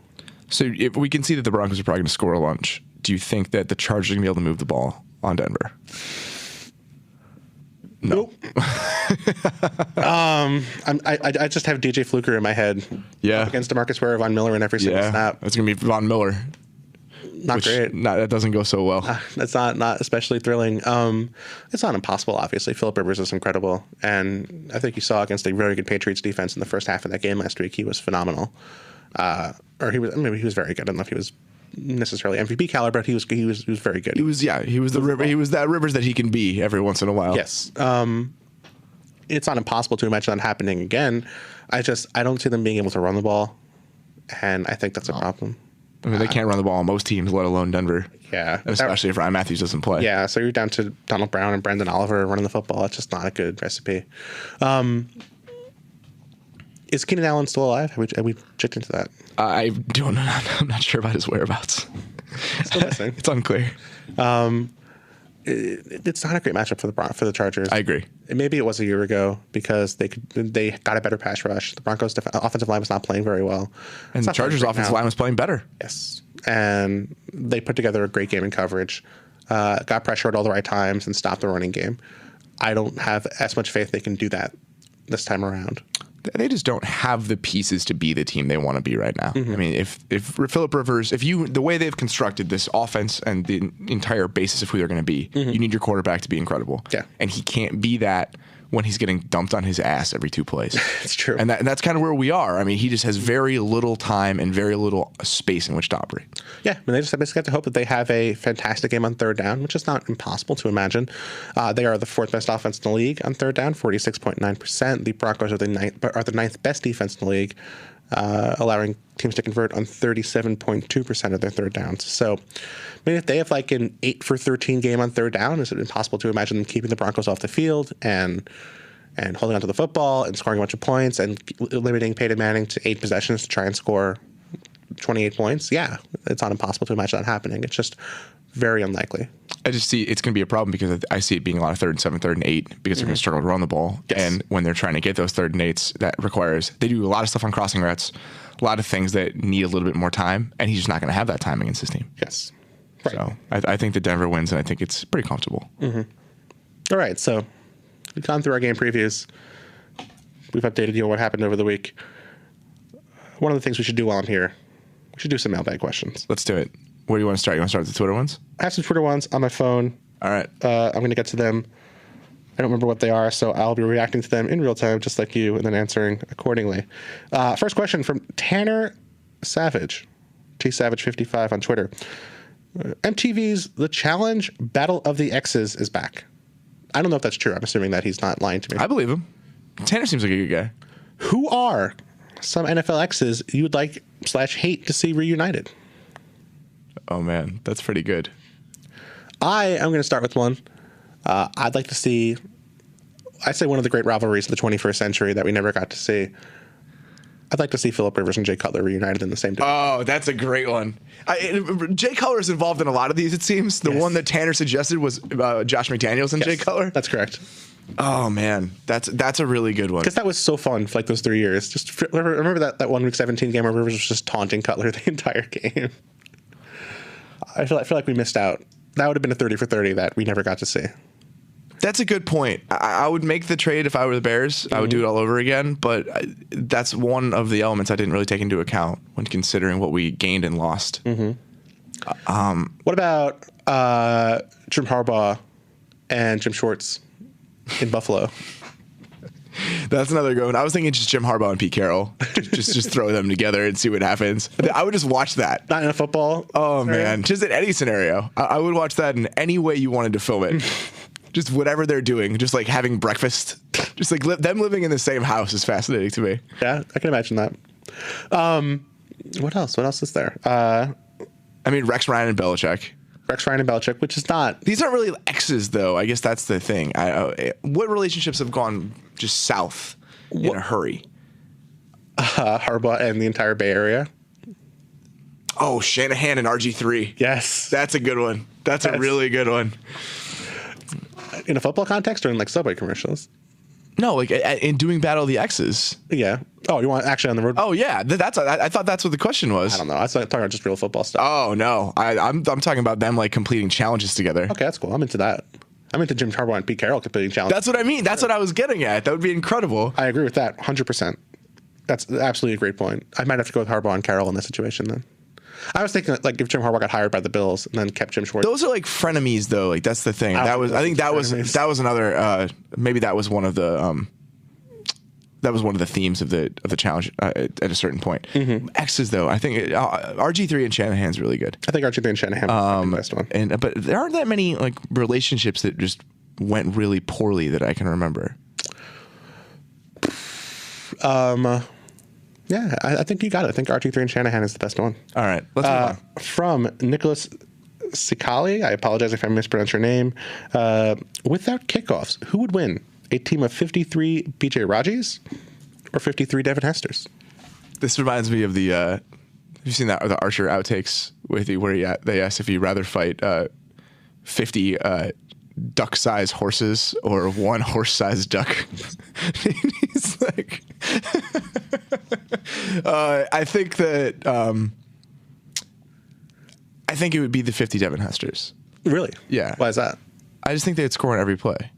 So if we can see that the Broncos are probably going to score a lunch, do you think that the Chargers are going to be able to move the ball on Denver? No. Nope. I just have DJ Fluker in my head. Yeah. Against DeMarcus Ware, Von Miller in every single snap. It's going to be Von Miller. Not great. That doesn't go so well. That's not especially thrilling. It's not impossible, obviously. Phillip Rivers is incredible. And I think you saw against a very good Patriots defense in the first half of that game last week, he was phenomenal. He was very good. I don't know if he was necessarily MVP caliber, but he was very good. He was that Rivers that he can be every once in a while. Yes. It's not impossible to imagine that happening again. I don't see them being able to run the ball, and I think that's a problem. I mean, they can't run the ball on most teams, let alone Denver. Yeah. And especially if Ryan Matthews doesn't play. Yeah, so you're down to Donald Brown and Brendan Oliver running the football. It's just not a good recipe. Is Keenan Allen still alive? Have we checked into that? I don't know. I'm not sure about his whereabouts. Still missing. It's unclear. It's not a great matchup for the Chargers. I agree. Maybe it was a year ago because they got a better pass rush. The Broncos' offensive line was not playing very well. And the Chargers' offensive line was playing better. Yes. And they put together a great game in coverage, got pressure at all the right times, and stopped the running game. I don't have as much faith they can do that this time around. They just don't have the pieces to be the team they want to be right now. I mean, if Phillip Rivers, the way they've constructed this offense and the entire basis of who they're going to be, you need your quarterback to be incredible. Yeah. And he can't be that when he's getting dumped on his ass every 2 plays. It's true. And that's kind of where we are. I mean, he just has very little time and very little space in which to operate. Yeah, I mean, they just basically have to hope that they have a fantastic game on third down, which is not impossible to imagine. They are the 4th best offense in the league on third down, 46.9%. The Broncos are the 9th best defense in the league, allowing teams to convert on 37.2% of their third downs. So, I mean, if they have like an 8 for 13 game on third down, is it impossible to imagine them keeping the Broncos off the field and holding onto the football and scoring a bunch of points and limiting Peyton Manning to 8 possessions to try and score 28 points? Yeah, it's not impossible to imagine that happening. It's just very unlikely. I just see it's going to be a problem because I see it being a lot of 3rd and 7, 3rd and 8 because they're going to struggle to run the ball. Yes. And when they're trying to get those 3rd and 8s, that requires they do a lot of stuff on crossing routes, a lot of things that need a little bit more time, and he's just not going to have that time against his team. Yes. Right. So I think that Denver wins, and I think it's pretty comfortable. All right, so we've gone through our game previews. We've updated you on what happened over the week. One of the things we should do while I'm here, we should do some mailbag questions. Let's do it. Where do you want to start? You want to start with the Twitter ones? I have some Twitter ones on my phone. All right. I'm going to get to them. I don't remember what they are, so I'll be reacting to them in real time, just like you, and then answering accordingly. First question from Tanner Savage, TSavage55 on Twitter. MTV's The Challenge Battle of the X's is back. I don't know if that's true. I'm assuming that he's not lying to me. I believe him. Tanner seems like a good guy. Who are some NFL X's you would like / hate to see reunited? Oh, man. That's pretty good. I am going to start with one. I'd like to see, I'd say one of the great rivalries of the 21st century that we never got to see. I'd like to see Phillip Rivers and Jay Cutler reunited in the same day. Oh, that's a great one. Jay Cutler is involved in a lot of these, it seems. The one that Tanner suggested was Josh McDaniels and Jay Cutler. That's correct. Oh, man. That's a really good one. Because that was so fun for like those 3 years. Just remember that 1 week 17 game where Rivers was just taunting Cutler the entire game. I feel like we missed out. That would have been a 30 for 30 that we never got to see. That's a good point. I would make the trade if I were the Bears. I would do it all over again, but that's one of the elements I didn't really take into account when considering what we gained and lost. What about Jim Harbaugh and Jim Schwartz in Buffalo? That's another good one. I was thinking just Jim Harbaugh and Pete Carroll. just throw them together and see what happens. I would just watch that. Not in a football scenario? Man. Just in any scenario. I would watch that in any way you wanted to film it. Just whatever they're doing. Just like having breakfast. Just like them living in the same house is fascinating to me. Yeah, I can imagine that. What else? What else is there? I mean, Rex Ryan and Belichick. Rex Ryan and Belichick, which is not... These aren't really exes, though. I guess that's the thing. What relationships have gone just south in a hurry? Harbaugh and the entire Bay Area. Oh, Shanahan and RG3. Yes. That's a good one. That's a really good one. In a football context or in like Subway commercials? No, like in doing Battle of the X's. Yeah. Oh, you want actually on the road? Oh, yeah. I thought that's what the question was. I don't know. I was talking about just real football stuff. Oh, no. I'm talking about them like completing challenges together. Okay, that's cool. I'm into that. I'm into Jim Harbaugh and Pete Carroll completing challenges. That's what I mean. That's what I was getting at. That would be incredible. I agree with that 100%. That's absolutely a great point. I might have to go with Harbaugh and Carroll in this situation then. I was thinking like if Jim Harbaugh got hired by the Bills and then kept Jim Schwartz. Those are like frenemies, though. Like that's the thing. I think that was another. Maybe that was one of the. That was one of the themes of the challenge at a certain point. X's though, I think RG3 and Shanahan's really good. I think RG3 and Shanahan are the best one. But there aren't that many like relationships that just went really poorly that I can remember. Yeah, I think you got it. I think RG3 and Shanahan is the best one. All right, let's move on. From Nicholas Sikali, I apologize if I mispronounced your name. Without kickoffs, who would win? A team of 53 BJ Raji's or 53 Devin Hesters? This reminds me of the. Have you seen that the Archer outtakes with you where they asked if he'd rather fight 50 duck-sized horses or one horse-sized duck? He's like, I think that I think it would be the 50 Devin Hesters. Really? Yeah. Why is that? I just think they'd score on every play.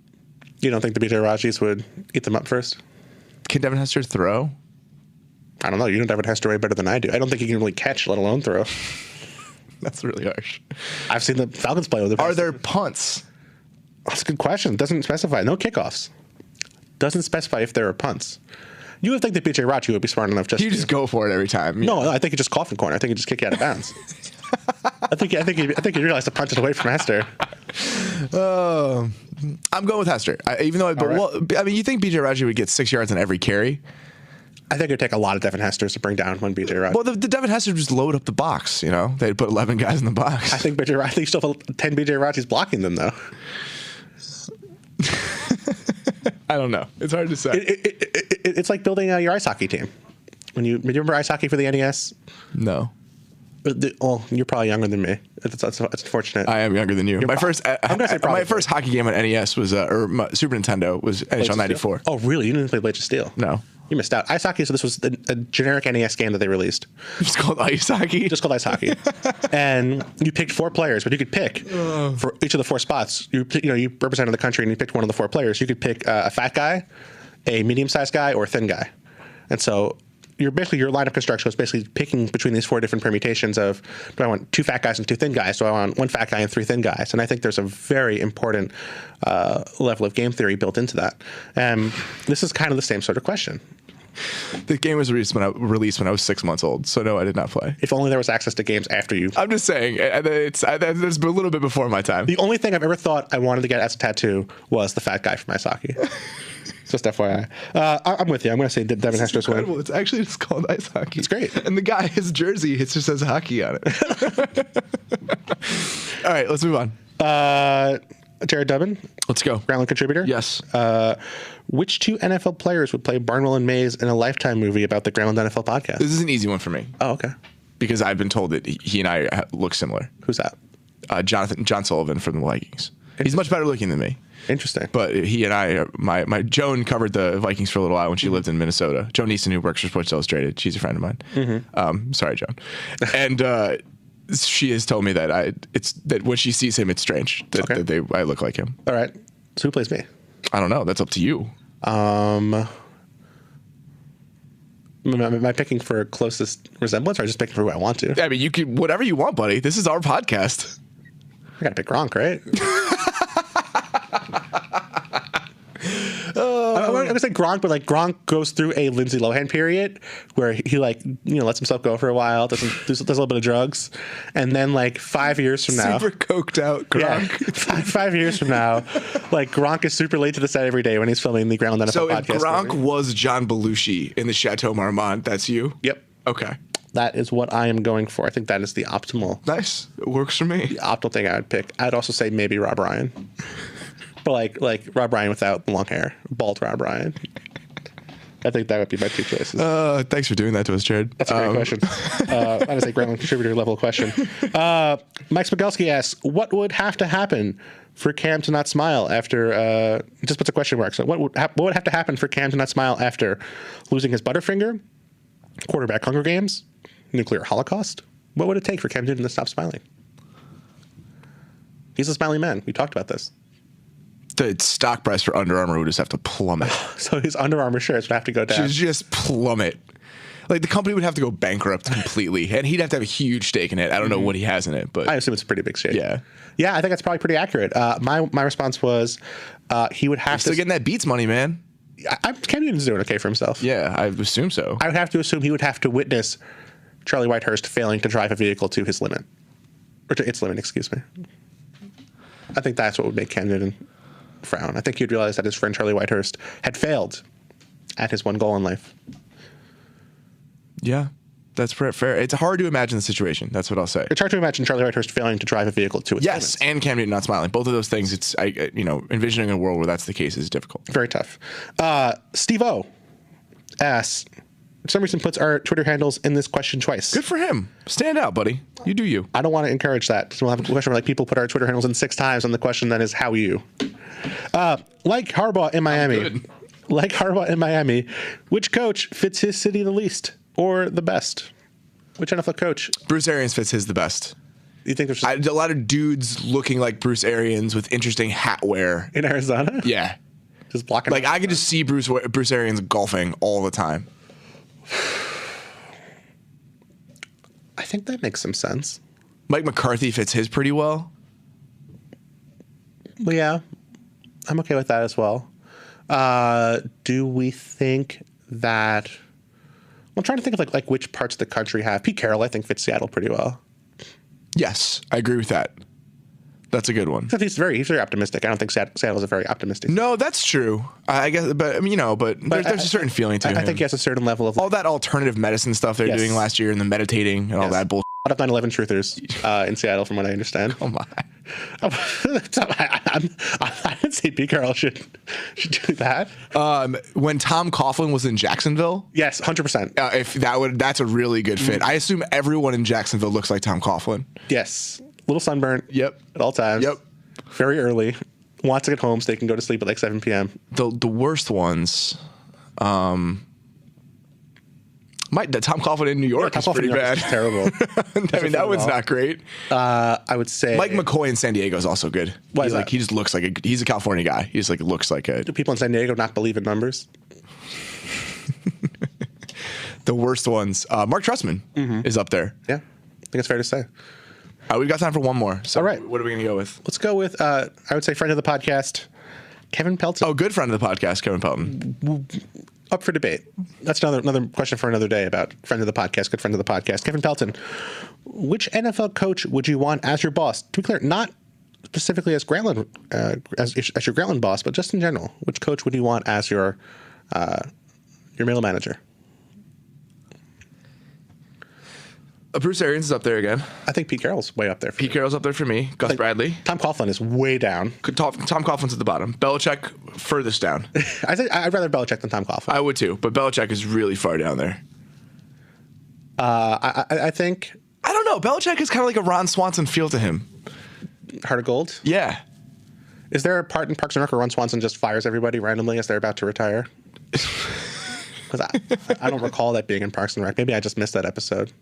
You don't think the BJ Raji's would eat them up first? Can Devin Hester throw? I don't know. You know Devin Hester way better than I do. I don't think he can really catch, let alone throw. That's really harsh. I've seen the Falcons play with him. Are there punts? That's a good question. Doesn't specify. No kickoffs. Doesn't specify if there are punts. You would think that BJ Raji would be smart enough just you just go for it every time. No, I think he just cough in corner. I think he just kick you out of bounds. I think he realized to punch it away from Hester. I'm going with Hester. Even though, I mean, you think BJ Raji would get 6 yards on every carry? I think it would take a lot of Devin Hesters to bring down one BJ Raji. Well, the Devin Hester just load up the box. You know, they'd put 11 guys in the box. I think you still have 10 BJ Raji's blocking them though. I don't know. It's hard to say. It's like building your ice hockey team. When you remember ice hockey for the NES? No. You're probably younger than me. It's unfortunate. I am younger than you. My first hockey game on NES was Super Nintendo was NHL '94. Oh, really? You didn't play Blades of Steel? No. You missed out. Ice hockey. So this was a generic NES game that they released. It's called ice hockey. Just called ice hockey, and you picked 4 players, but you could pick for each of the 4 spots. You represented the country, and you picked one of the 4 players. You could pick a fat guy, a medium-sized guy, or a thin guy, and so. Your line of construction was basically picking between these 4 different permutations of, do I want 2 fat guys and 2 thin guys? Do I want 1 fat guy and 3 thin guys? And I think there's a very important level of game theory built into that. And this is kind of the same sort of question. The game was released when I was 6 months old, so no, I did not play. If only there was access to games after you. I'm just saying, it's a little bit before my time. The only thing I've ever thought I wanted to get as a tattoo was the fat guy from ice hockey. Just FYI. I'm with you. I'm going to say Devin Hester's win. It's actually just called ice hockey. It's great. And the guy, his jersey, it just says hockey on it. All right, let's move on. Jared Dubbin. Let's go. Groundland contributor. Yes. Which 2 NFL players would play Barnwell and Mays in a Lifetime movie about the Groundland NFL podcast? This is an easy one for me. Oh, okay. Because I've been told that he and I look similar. Who's that? John Sullivan from the Vikings. He's much better looking than me. Interesting. But he and I, my Joan covered the Vikings for a little while when she lived in Minnesota. Joan Easton, who works for Sports Illustrated, she's a friend of mine. Sorry, Joan. And she has told me that that when she sees him, it's strange that I look like him. All right. So who plays me? I don't know. That's up to you. Am I picking for closest resemblance, or just picking for who I want to? I mean, you can whatever you want, buddy. This is our podcast. I gotta pick Gronk, right? I'm gonna say Gronk, but Gronk goes through a Lindsay Lohan period where he lets himself go for a while, does a little bit of drugs, and then 5 years from now, super coked out Gronk. Yeah, 5 years from now, Gronk is super late to the set every day when he's filming the Ground NFL podcast. So if Gronk was John Belushi in the Chateau Marmont, that's you? Yep. Okay. That is what I am going for. I think that is the optimal. Nice. It works for me. The optimal thing I would pick. I'd also say maybe Rob Ryan. But like Rob Ryan without long hair. Bald Rob Ryan. I think that would be my 2 choices. Thanks for doing that to us, Jared. That's a great question. That is a Groundland contributor level question. Mike Smigelski asks, what would have to happen for Cam to not smile after, just puts a question mark. So what would have to happen for Cam to not smile after losing his Butterfinger, quarterback Hunger Games, nuclear holocaust? What would it take for Cam Newton to stop smiling? He's a smiling man. We talked about this. The stock price for Under Armour would just have to plummet. So his Under Armour shares would have to go down. Should just plummet. The company would have to go bankrupt completely, and he'd have to have a huge stake in it. I don't know what he has in it, but I assume it's a pretty big stake. Yeah, I think that's probably pretty accurate. My response was he would have to still getting that Beats money, man. Cam Newton's doing okay for himself. Yeah, I assume so. I would have to assume he would have to witness Charlie Whitehurst failing to drive a vehicle to his limit, or to its limit. Excuse me. I think that's what would make Cam Newton frown. I think he'd realize that his friend Charlie Whitehurst had failed at his one goal in life. Yeah, that's fair. It's hard to imagine the situation. That's what I'll say. It's hard to imagine Charlie Whitehurst failing to drive a vehicle to its limits. And Cam Newton not smiling. Both of those things. It's envisioning a world where that's the case is difficult. Very tough. Steve O asks, for some reason puts our Twitter handles in this question twice. Good for him. Stand out, buddy. You do you. I don't want to encourage that. So we'll have a question where people put our Twitter handles in 6 times, and the question then is how you. Like Harbaugh in Miami, which coach fits his city the least or the best? Which NFL coach? Bruce Arians fits his the best. You think there's a lot of dudes looking like Bruce Arians with interesting hat wear in Arizona? Yeah, just blocking. I could just see Bruce Arians golfing all the time. I think that makes some sense. Mike McCarthy fits his pretty well. Well, yeah, I'm okay with that as well. Do we think that? I'm trying to think of like which parts of the country have Pete Carroll. I think fits Seattle pretty well. Yes, I agree with that. That's a good one. He's very optimistic. I don't think Seattle's a very optimistic. No, that's true. I guess, but I mean, there's a certain feeling to him. I think he has a certain level of all that alternative medicine stuff they're doing last year and the meditating and all that bullshit. A lot of 9/11 truthers in Seattle, from what I understand. Oh my! I didn't say Pete Carroll should do that. When Tom Coughlin was in Jacksonville, Yes, 100%. if that's a really good fit. I assume everyone in Jacksonville looks like Tom Coughlin. Yes, little sunburnt. Yep. At all times. Yep. Very early. Wants to get home so they can go to sleep at like 7 p.m. The worst ones. Tom Coughlin in New York is pretty bad. Terrible. I mean, that one's not great. I would say Mike McCoy in San Diego is also good. Why is that? He just looks like he's a California guy. He just like looks like a. Do people in San Diego not believe in numbers? The worst ones. Mark Trestman is up there. Yeah, I think it's fair to say. We've got time for one more. So All right. What are we going to go with? Let's go with, I would say, friend of the podcast, Kevin Pelton. Oh, good friend of the podcast, Kevin Pelton. Up for debate. That's another question for another day about friend of the podcast, good friend of the podcast. Kevin Pelton, which NFL coach would you want as your boss? To be clear, not specifically as Grantland, as your Grantland boss, but just in general. Which coach would you want as your middle manager? Bruce Arians is up there again. I think Pete Carroll's way up there. Pete Carroll's up there for me. Gus Bradley. Tom Coughlin is way down. Tom Coughlin's at the bottom. Belichick furthest down. I think I'd rather Belichick than Tom Coughlin. I would too, but Belichick is really far down there. I think. I don't know. Belichick is kind of like a Ron Swanson feel to him. Heart of Gold? Yeah. Is there a part in Parks and Rec where Ron Swanson just fires everybody randomly as they're about to retire? Because I don't recall that being in Parks and Rec. Maybe I just missed that episode.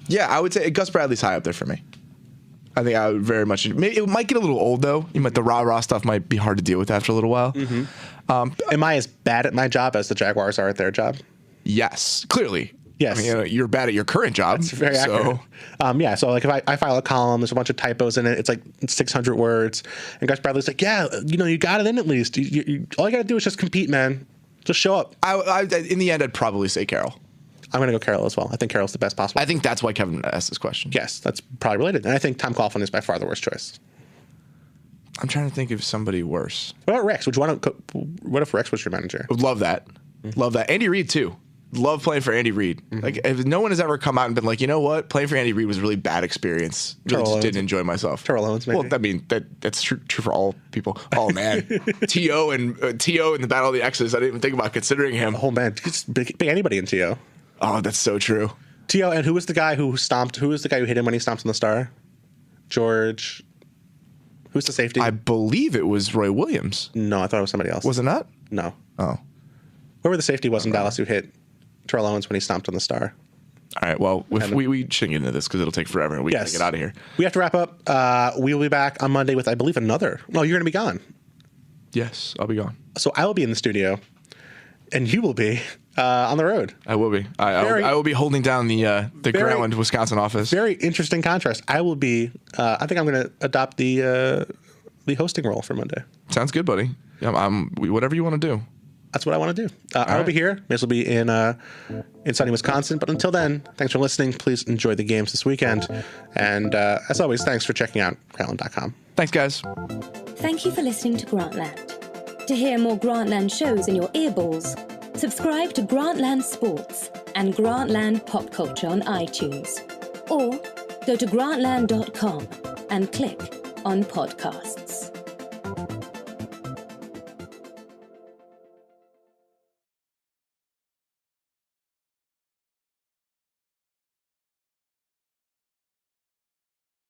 Yeah, I would say Gus Bradley's high up there for me. I think I would very much. Maybe it might get a little old though. The rah stuff might be hard to deal with after a little while. Am I as bad at my job as the Jaguars are at their job? Yes, clearly. Yes. I mean, you're bad at your current job. It's very accurate. Yeah, so like if I file a column, there's a bunch of typos in it. It's like 600 words. And Gus Bradley's like, yeah, you got it in at least. All you got to do is just compete, man. Just show up. I in the end, I'd probably say Carroll. I'm going to go Carroll as well. I think Carroll's the best possible. I think that's why Kevin asked this question. Yes, that's probably related. And I think Tom Coughlin is by far the worst choice. I'm trying to think of somebody worse. What about Rex? What if Rex was your manager? Would love that. Love that. Andy Reid too. Love playing for Andy Reid. Like, if no one has ever come out and been like, you know what, playing for Andy Reid was a really bad experience. Really just didn't enjoy myself. Terrell Owens, maybe. Well, I mean that's true for all people. Oh man, T.O. and T.O. in the Battle of the X's. I didn't even think about considering him. Oh man, just pick anybody in T.O. Oh, that's so true. T.O. and who was the guy who hit him when he stomped on the star? George. Who's the safety? I believe it was Roy Williams. No, I thought it was somebody else. Was it not? No. Oh. Whoever the safety was in Dallas who hit Terrell Owens when he stomped on the star. All right, well, we shouldn't get into this because it'll take forever and we got to get out of here. We have to wrap up. We will be back on Monday with, I believe, another. No, you're going to be gone. Yes, I'll be gone. So I will be in the studio, and you will be on the road. I will be. I will be holding down the Grantland, Wisconsin office. Very interesting contrast. I will be. I think I'm going to adopt the hosting role for Monday. Sounds good, buddy. Yeah, whatever you want to do. That's what I want to do. I will be here. This will be in sunny Wisconsin. But until then, thanks for listening. Please enjoy the games this weekend. And as always, thanks for checking out Grantland.com. Thanks, guys. Thank you for listening to Grantland. To hear more Grantland shows in your earballs, subscribe to Grantland Sports and Grantland Pop Culture on iTunes. Or go to grantland.com and click on podcasts.